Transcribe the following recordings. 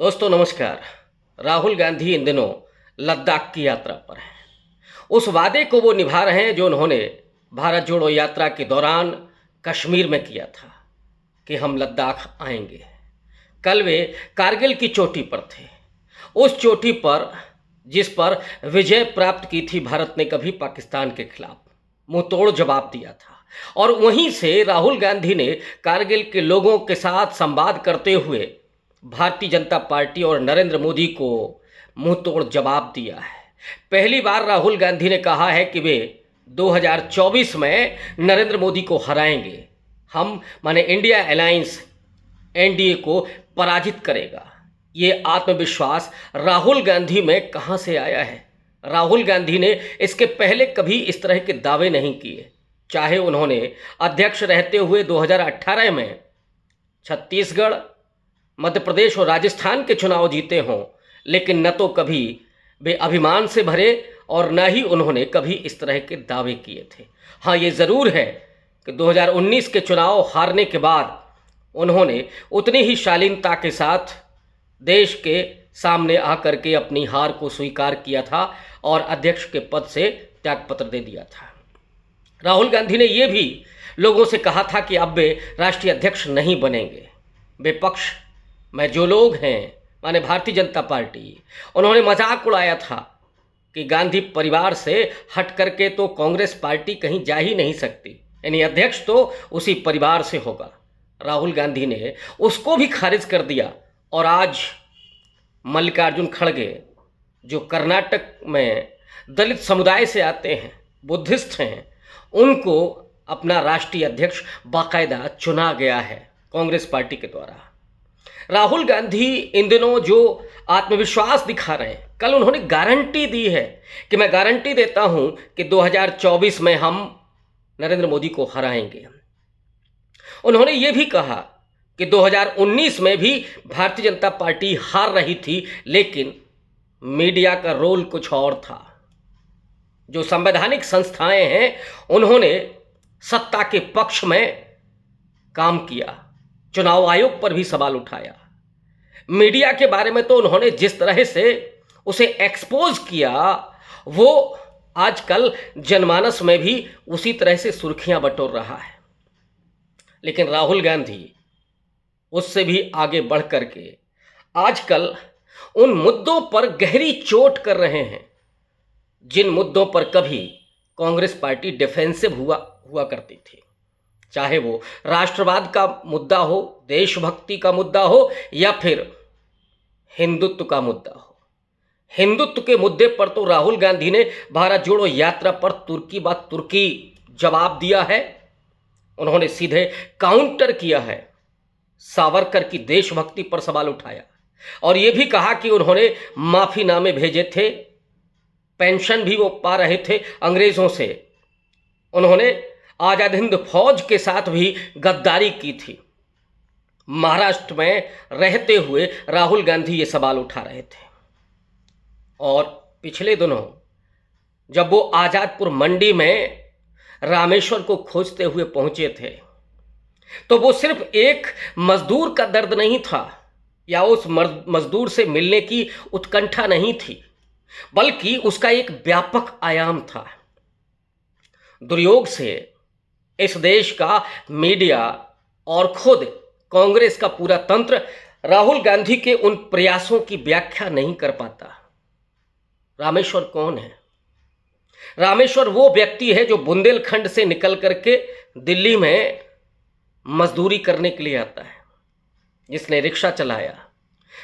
दोस्तों नमस्कार। राहुल गांधी इन दिनों लद्दाख की यात्रा पर हैं। उस वादे को वो निभा रहे हैं जो उन्होंने भारत जोड़ो यात्रा के दौरान कश्मीर में किया था कि हम लद्दाख आएंगे। कल वे कारगिल की चोटी पर थे, उस चोटी पर जिस पर विजय प्राप्त की थी भारत ने कभी पाकिस्तान के खिलाफ मुंह तोड़ जवाब दिया था। और वहीं से राहुल गांधी ने कारगिल के लोगों के साथ संवाद करते हुए भारतीय जनता पार्टी और नरेंद्र मोदी को मुंह तोड़ जवाब दिया है। पहली बार राहुल गांधी ने कहा है कि वे 2024 में नरेंद्र मोदी को हराएंगे। हम माने इंडिया अलायंस एनडीए को पराजित करेगा। ये आत्मविश्वास राहुल गांधी में कहाँ से आया है? राहुल गांधी ने इसके पहले कभी इस तरह के दावे नहीं किए। चाहे उन्होंने अध्यक्ष रहते हुए 2018 में छत्तीसगढ़, मध्य प्रदेश और राजस्थान के चुनाव जीते हों, लेकिन न तो कभी वे अभिमान से भरे और न ही उन्होंने कभी इस तरह के दावे किए थे। हाँ, ये ज़रूर है कि 2019 के चुनाव हारने के बाद उन्होंने उतनी ही शालीनता के साथ देश के सामने आकर के अपनी हार को स्वीकार किया था और अध्यक्ष के पद से त्यागपत्र दे दिया था। राहुल गांधी ने यह भी लोगों से कहा था कि अब वे राष्ट्रीय अध्यक्ष नहीं बनेंगे। विपक्ष में जो लोग हैं माने भारतीय जनता पार्टी, उन्होंने मजाक उड़ाया था कि गांधी परिवार से हट करके तो कांग्रेस पार्टी कहीं जा ही नहीं सकती, यानी अध्यक्ष तो उसी परिवार से होगा। राहुल गांधी ने उसको भी खारिज कर दिया और आज मल्लिकार्जुन खड़गे जो कर्नाटक में दलित समुदाय से आते हैं, बुद्धिस्ट हैं, उनको अपना राष्ट्रीय अध्यक्ष बाकायदा चुना गया है कांग्रेस पार्टी के द्वारा। राहुल गांधी इन दिनों जो आत्मविश्वास दिखा रहे हैं, कल उन्होंने गारंटी दी है कि मैं गारंटी देता हूं कि 2024 में हम नरेंद्र मोदी को हराएंगे। उन्होंने ये भी कहा कि 2019 में भी भारतीय जनता पार्टी हार रही थी, लेकिन मीडिया का रोल कुछ और था। जो संवैधानिक संस्थाएं हैं उन्होंने सत्ता के पक्ष में काम किया, चुनाव आयोग पर भी सवाल उठाया। मीडिया के बारे में तो उन्होंने जिस तरह से उसे एक्सपोज किया, वो आजकल जनमानस में भी उसी तरह से सुर्खियां बटोर रहा है। लेकिन राहुल गांधी उससे भी आगे बढ़ करके आजकल उन मुद्दों पर गहरी चोट कर रहे हैं जिन मुद्दों पर कभी कांग्रेस पार्टी डिफेंसिव हुआ करती थी। चाहे वो राष्ट्रवाद का मुद्दा हो, देशभक्ति का मुद्दा हो या फिर हिंदुत्व का मुद्दा हो। हिंदुत्व के मुद्दे पर तो राहुल गांधी ने भारत जोड़ो यात्रा पर तुर्की बात तुर्की जवाब दिया है। उन्होंने सीधे काउंटर किया है, सावरकर की देशभक्ति पर सवाल उठाया और यह भी कहा कि उन्होंने माफीनामे भेजे थे, पेंशन भी वो पा रहे थे अंग्रेजों से। उन्होंने आजाद हिंद फौज के साथ भी गद्दारी की थी। महाराष्ट्र में रहते हुए राहुल गांधी ये सवाल उठा रहे थे। और पिछले दिनों जब वो आजादपुर मंडी में रामेश्वर को खोजते हुए पहुंचे थे, तो वो सिर्फ एक मजदूर का दर्द नहीं था या उस मजदूर से मिलने की उत्कंठा नहीं थी, बल्कि उसका एक व्यापक आयाम था। दुर्योग से इस देश का मीडिया और खुद कांग्रेस का पूरा तंत्र राहुल गांधी के उन प्रयासों की व्याख्या नहीं कर पाता। रामेश्वर कौन है? रामेश्वर वो व्यक्ति है जो बुंदेलखंड से निकल करके दिल्ली में मजदूरी करने के लिए आता है, जिसने रिक्शा चलाया,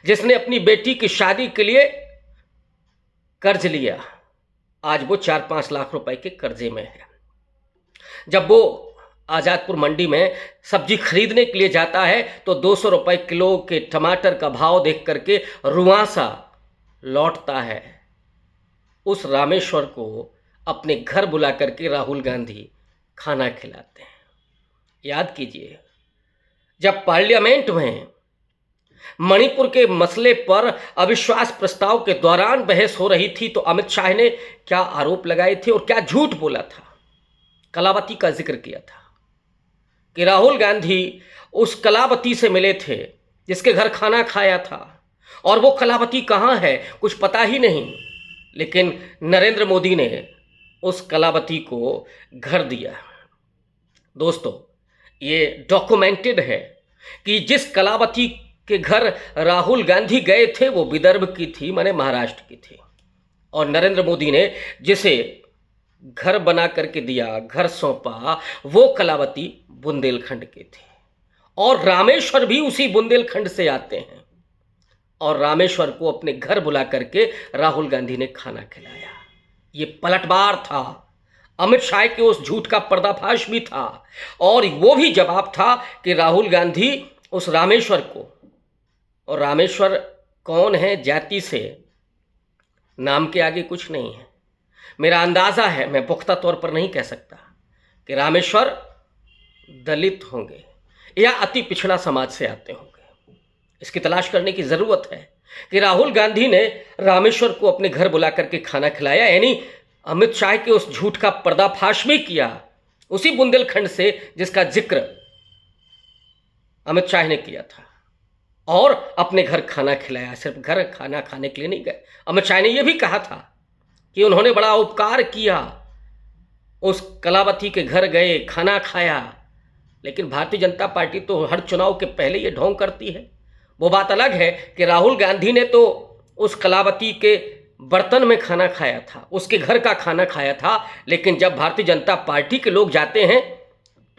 जिसने अपनी बेटी की शादी के लिए कर्ज लिया। आज वो 4-5 लाख रुपए के कर्जे में है। जब वो आजादपुर मंडी में सब्जी खरीदने के लिए जाता है तो 200 रुपए किलो के टमाटर का भाव देख करके रुआंसा लौटता है। उस रामेश्वर को अपने घर बुला करके राहुल गांधी खाना खिलाते हैं। याद कीजिए, जब पार्लियामेंट में मणिपुर के मसले पर अविश्वास प्रस्ताव के दौरान बहस हो रही थी तो अमित शाह ने क्या आरोप लगाए थे और क्या झूठ बोला था। कलावती का जिक्र किया था कि राहुल गांधी उस कलावती से मिले थे जिसके घर खाना खाया था, और वो कलावती कहाँ है कुछ पता ही नहीं। लेकिन नरेंद्र मोदी ने उस कलावती को घर दिया। दोस्तों, ये डॉक्यूमेंटेड है कि जिस कलावती के घर राहुल गांधी गए थे वो विदर्भ की थी, माने महाराष्ट्र की थी, और नरेंद्र मोदी ने जिसे घर बना करके दिया, घर सौंपा, वो कलावती बुंदेलखंड के थे। और रामेश्वर भी उसी बुंदेलखंड से आते हैं। और रामेश्वर को अपने घर बुला करके राहुल गांधी ने खाना खिलाया। ये पलटवार था। अमित शाह के उस झूठ का पर्दाफाश भी था। और वो भी जवाब था कि राहुल गांधी उस रामेश्वर को, और रामेश्वर कौन है जाति से, नाम के आगे कुछ नहीं है, मेरा अंदाज़ा है, मैं पुख्ता तौर पर नहीं कह सकता, कि रामेश्वर दलित होंगे या अति पिछड़ा समाज से आते होंगे। इसकी तलाश करने की ज़रूरत है कि राहुल गांधी ने रामेश्वर को अपने घर बुला करके खाना खिलाया, यानी अमित शाह के उस झूठ का पर्दाफाश भी किया उसी बुंदेलखंड से जिसका जिक्र अमित शाह ने किया था, और अपने घर खाना खिलाया। सिर्फ घर खाना खाने के लिए नहीं गए। अमित शाह ने यह भी कहा था कि उन्होंने बड़ा उपकार किया, उस कलावती के घर गए, खाना खाया। लेकिन भारतीय जनता पार्टी तो हर चुनाव के पहले ये ढोंग करती है। वो बात अलग है कि राहुल गांधी ने तो उस कलावती के बर्तन में खाना खाया था, उसके घर का खाना खाया था, लेकिन जब भारतीय जनता पार्टी के लोग जाते हैं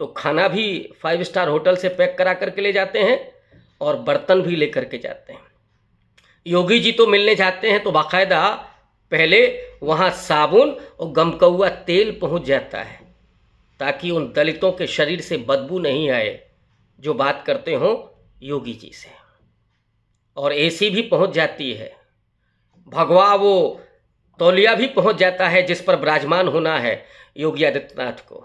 तो खाना भी 5 स्टार होटल से पैक करा करके ले जाते हैं और बर्तन भी लेकर के जाते हैं। योगी जी तो मिलने जाते हैं तो बाकायदा पहले वहाँ साबुन और गमकौआ तेल पहुँच जाता है ताकि उन दलितों के शरीर से बदबू नहीं आए जो बात करते हों योगी जी से। और एसी भी पहुँच जाती है, भगवा वो तौलिया भी पहुँच जाता है जिस पर विराजमान होना है योगी आदित्यनाथ को।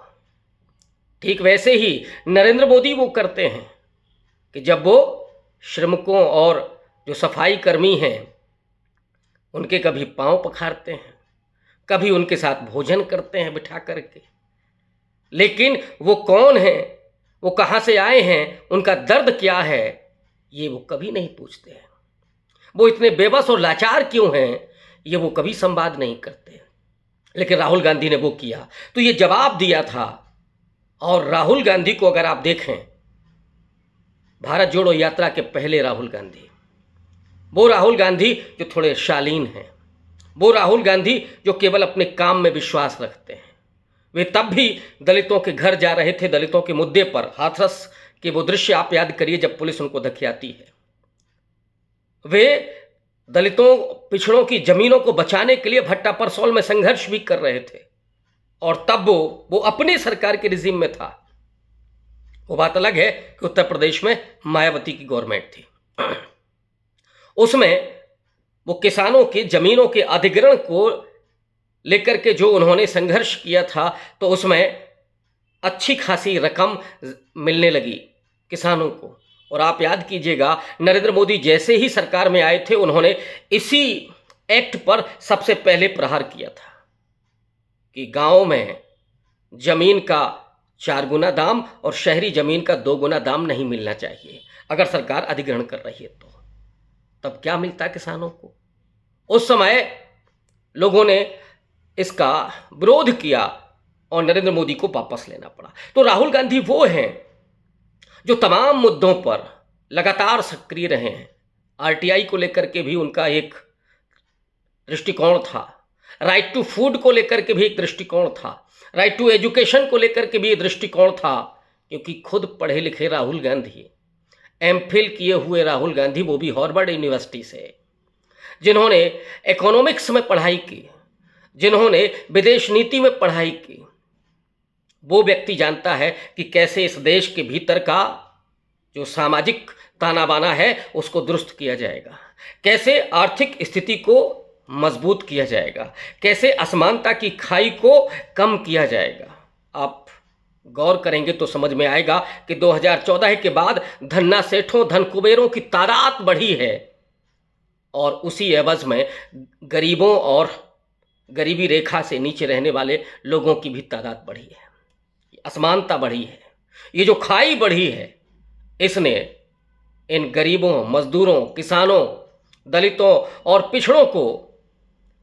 ठीक वैसे ही नरेंद्र मोदी वो करते हैं कि जब वो श्रमिकों और जो सफाई कर्मी हैं उनके कभी पांव पखारते हैं, कभी उनके साथ भोजन करते हैं बिठा करके। लेकिन वो कौन हैं, वो कहाँ से आए हैं, उनका दर्द क्या है, ये वो कभी नहीं पूछते हैं। वो इतने बेबस और लाचार क्यों हैं, ये वो कभी संवाद नहीं करते। लेकिन राहुल गांधी ने वो किया, तो ये जवाब दिया था। और राहुल गांधी को अगर आप देखें, भारत जोड़ो यात्रा के पहले राहुल गांधी, वो राहुल गांधी जो थोड़े शालीन हैं, वो राहुल गांधी जो केवल अपने काम में विश्वास रखते हैं। वे तब भी दलितों के घर जा रहे थे, दलितों के मुद्दे पर। हाथरस के वो दृश्य आप याद करिए जब पुलिस उनको धकेलती है। वे दलितों पिछड़ों की जमीनों को बचाने के लिए भट्टा परसौल में संघर्ष भी कर रहे थे, और तब वो अपनी सरकार के रिजीम में था। वो बात अलग है कि उत्तर प्रदेश में मायावती की गवर्नमेंट थी। उसमें वो किसानों की जमीनों के अधिग्रहण को लेकर के जो उन्होंने संघर्ष किया था, तो उसमें अच्छी खासी रकम मिलने लगी किसानों को। और आप याद कीजिएगा, नरेंद्र मोदी जैसे ही सरकार में आए थे उन्होंने इसी एक्ट पर सबसे पहले प्रहार किया था कि गांव में जमीन का 4 गुना दाम और शहरी जमीन का 2 गुना दाम नहीं मिलना चाहिए अगर सरकार अधिग्रहण कर रही है तो। तब क्या मिलता किसानों को? उस समय लोगों ने इसका विरोध किया और नरेंद्र मोदी को वापस लेना पड़ा। तो राहुल गांधी वो हैं जो तमाम मुद्दों पर लगातार सक्रिय रहे हैं। आरटीआई को लेकर के भी उनका एक दृष्टिकोण था, राइट टू फूड को लेकर के भी एक दृष्टिकोण था, राइट टू एजुकेशन को लेकर के भी एक दृष्टिकोण था। क्योंकि खुद पढ़े लिखे राहुल गांधी, एमफिल किए हुए राहुल गांधी, वो भी हार्वर्ड यूनिवर्सिटी से, जिन्होंने इकोनॉमिक्स में पढ़ाई की, जिन्होंने विदेश नीति में पढ़ाई की, वो व्यक्ति जानता है कि कैसे इस देश के भीतर का जो सामाजिक ताना बाना है उसको दुरुस्त किया जाएगा, कैसे आर्थिक स्थिति को मजबूत किया जाएगा, कैसे असमानता की खाई को कम किया जाएगा। आप गौर करेंगे तो समझ में आएगा कि 2014 के बाद धन्ना सेठों, धन कुबेरों की तादाद बढ़ी है, और उसी एवज में गरीबों और गरीबी रेखा से नीचे रहने वाले लोगों की भी तादाद बढ़ी है, असमानता बढ़ी है। ये जो खाई बढ़ी है, इसने इन गरीबों, मजदूरों, किसानों दलितों और पिछड़ों को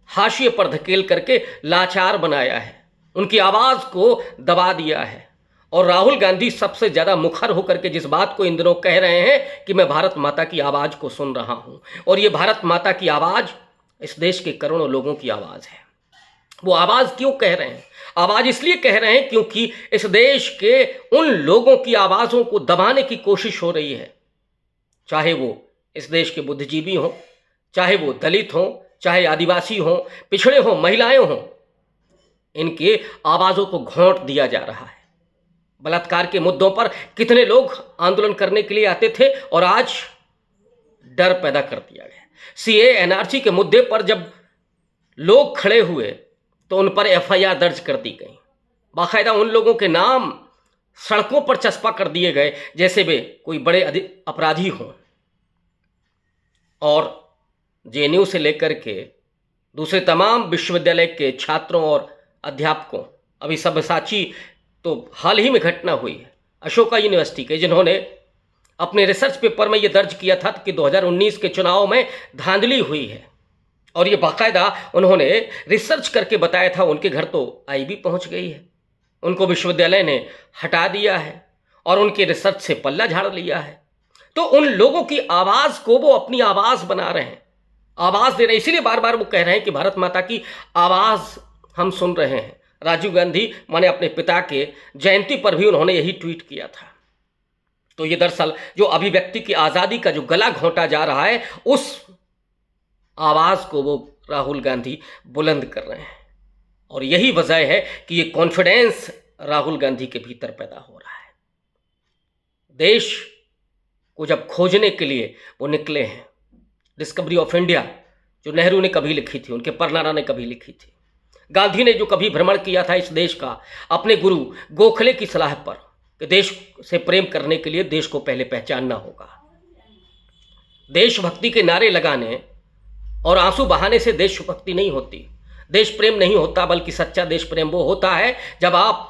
हाशिए पर धकेल करके लाचार बनाया है, उनकी आवाज़ को दबा दिया है। और राहुल गांधी सबसे ज़्यादा मुखर होकर के जिस बात को इन दिनों कह रहे हैं कि मैं भारत माता की आवाज़ को सुन रहा हूँ, और ये भारत माता की आवाज़ इस देश के करोड़ों लोगों की आवाज़ है। वो आवाज़ क्यों कह रहे हैं? आवाज़ इसलिए कह रहे हैं क्योंकि इस देश के उन लोगों की आवाज़ों को दबाने की कोशिश हो रही है, चाहे वो इस देश के बुद्धिजीवी हों, चाहे वो दलित हों, चाहे आदिवासी हों, पिछड़े हों, महिलाएं हों, इनके आवाज़ों को घोंट दिया जा रहा है। बलात्कार के मुद्दों पर कितने लोग आंदोलन करने के लिए आते थे और आज डर पैदा कर दिया गया। सीए एनआरसी के मुद्दे पर जब लोग खड़े हुए तो उन पर एफआईआर दर्ज कर दी गई, बाकायदा उन लोगों के नाम सड़कों पर चस्पा कर दिए गए जैसे वे कोई बड़े अपराधी हों। और जेएनयू से लेकर के दूसरे तमाम विश्वविद्यालय के छात्रों और अध्यापकों, अभी सब्यसाची तो हाल ही में घटना हुई है अशोका यूनिवर्सिटी के, जिन्होंने अपने रिसर्च पेपर में ये दर्ज किया था कि 2019 के चुनाव में धांधली हुई है, और ये बाकायदा उन्होंने रिसर्च करके बताया था। उनके घर तो आईबी पहुंच गई है, उनको विश्वविद्यालय ने हटा दिया है और उनके रिसर्च से पल्ला झाड़ लिया है। तो उन लोगों की आवाज़ को वो अपनी आवाज़ बना रहे हैं, आवाज़ दे रहे हैं, इसीलिए बार बार वो कह रहे हैं कि भारत माता की आवाज़ हम सुन रहे हैं। राजीव गांधी माने अपने पिता के जयंती पर भी उन्होंने यही ट्वीट किया था। तो ये दरअसल जो अभिव्यक्ति की आज़ादी का जो गला घोंटा जा रहा है, उस आवाज़ को वो राहुल गांधी बुलंद कर रहे हैं, और यही वजह है कि ये कॉन्फिडेंस राहुल गांधी के भीतर पैदा हो रहा है। देश को जब खोजने के लिए वो निकले हैं, डिस्कवरी ऑफ इंडिया जो नेहरू ने कभी लिखी थी, उनके परनाना ने कभी लिखी थी, गांधी ने जो कभी भ्रमण किया था इस देश का अपने गुरु गोखले की सलाह पर कि देश से प्रेम करने के लिए देश को पहले पहचानना होगा। देशभक्ति के नारे लगाने और आंसू बहाने से देशभक्ति नहीं होती, देश प्रेम नहीं होता, बल्कि सच्चा देश प्रेम वो होता है जब आप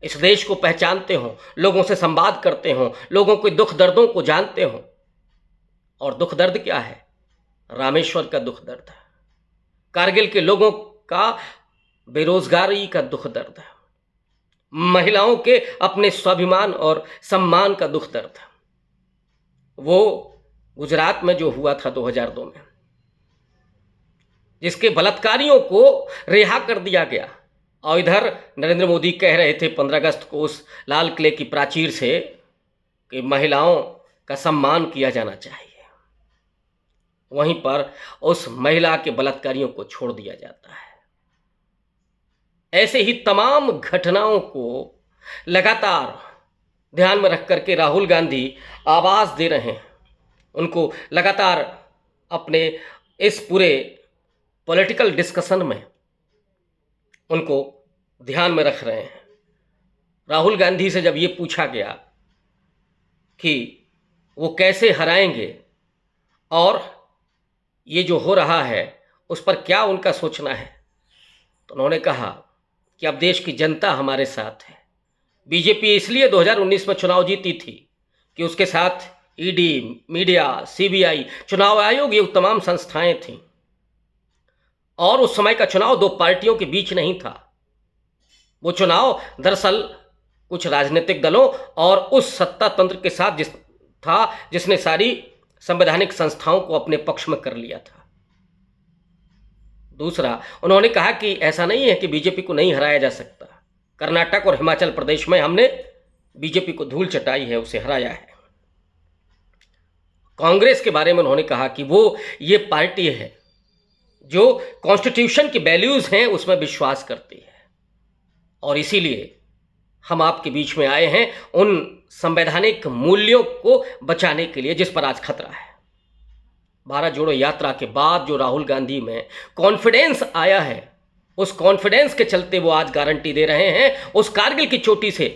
इस देश को पहचानते हो, लोगों से संवाद करते हो, लोगों के दुख दर्दों को जानते हो। और दुख दर्द क्या है? रामेश्वर का दुख दर्द है, कारगिल के लोगों का बेरोजगारी का दुख दर्द है, महिलाओं के अपने स्वाभिमान और सम्मान का दुख दर्द है। वो गुजरात में जो हुआ था 2002 में, जिसके बलात्कारियों को रिहा कर दिया गया, और इधर नरेंद्र मोदी कह रहे थे 15 अगस्त को उस लाल किले की प्राचीर से कि महिलाओं का सम्मान किया जाना चाहिए, वहीं पर उस महिला के बलात्कारियों को छोड़ दिया जाता है। ऐसे ही तमाम घटनाओं को लगातार ध्यान में रख करके राहुल गांधी आवाज़ दे रहे हैं, उनको लगातार अपने इस पूरे पॉलिटिकल डिस्कशन में उनको ध्यान में रख रहे हैं। राहुल गांधी से जब ये पूछा गया कि वो कैसे हराएंगे और ये जो हो रहा है उस पर क्या उनका सोचना है, तो उन्होंने कहा कि अब देश की जनता हमारे साथ है। बीजेपी इसलिए 2019 में चुनाव जीती थी कि उसके साथ ईडी, मीडिया, सीबीआई, चुनाव आयोग, ये तमाम संस्थाएं थीं, और उस समय का चुनाव दो पार्टियों के बीच नहीं था। वो चुनाव दरअसल कुछ राजनीतिक दलों और उस सत्ता तंत्र के साथ जिसने सारी संवैधानिक संस्थाओं को अपने पक्ष में कर लिया था। दूसरा, उन्होंने कहा कि ऐसा नहीं है कि बीजेपी को नहीं हराया जा सकता। कर्नाटक और हिमाचल प्रदेश में हमने बीजेपी को धूल चटाई है, उसे हराया है। कांग्रेस के बारे में उन्होंने कहा कि वो ये पार्टी है जो कॉन्स्टिट्यूशन की वैल्यूज़ हैं उसमें विश्वास करती है, और इसीलिए हम आपके बीच में आए हैं उन संवैधानिक मूल्यों को बचाने के लिए जिस पर आज खतरा है। भारत जोड़ो यात्रा के बाद जो राहुल गांधी में कॉन्फिडेंस आया है, उस कॉन्फिडेंस के चलते वो आज गारंटी दे रहे हैं उस कारगिल की चोटी से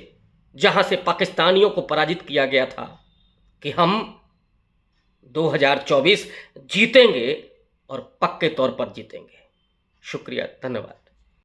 जहां से पाकिस्तानियों को पराजित किया गया था कि हम 2024 जीतेंगे और पक्के तौर पर जीतेंगे। शुक्रिया, धन्यवाद।